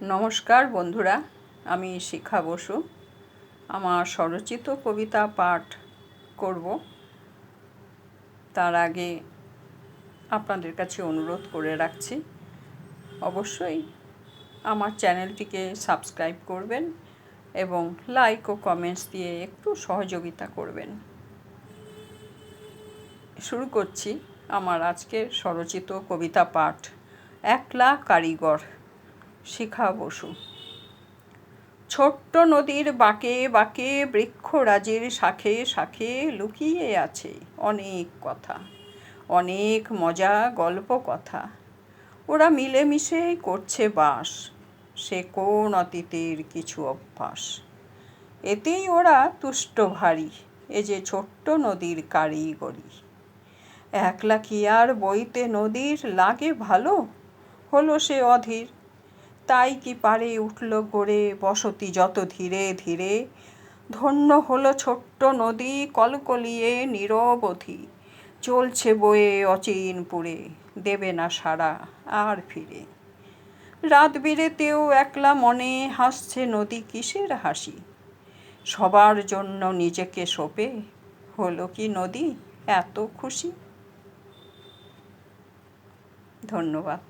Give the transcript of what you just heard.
নমস্কার বন্ধুরা, আমি শিখা বসু। আমার স্বরচিত কবিতা পাঠ করব। তার আগে আপনাদের কাছে অনুরোধ করে রাখছি, অবশ্যই আমার চ্যানেলটিকে সাবস্ক্রাইব করবেন এবং লাইক ও কমেন্টস দিয়ে একটু সহযোগিতা করবেন। শুরু করছি আমার আজকের স্বরচিত কবিতা পাঠ। একলা কারিগর, শিখা বসু। ছোট্ট নদীর বাঁকে বাঁকে বৃক্ষরাজির শাখে শাখে লুকিয়ে আছে অনেক কথা, অনেক মজা গল্প কথা। ওরা মিলেমিশে করছে বাস, সে কোন অতীতের কিছু অভ্যাস। এতেই ওরা তুষ্ট ভারী, এ যে ছোট্ট নদীর কারিগরি। একলা কি আর বইতে নদীর লাগে ভালো, হলো সে অধীর। তাই কি পারে উঠল গড়ে বসতি যত ধীরে ধীরে। ধন্য হলো ছোট্ট নদী কলকলিয়ে নিরবধি, চলছে বয়ে অচিন পুরে, দেবে না সাড়া আর ফিরে। রাত বিরেতেও একলা মনে হাসছে নদী কিসের হাসি। সবার জন্য নিজেকে সঁপে হলো কি নদী এত খুশি। ধন্যবাদ।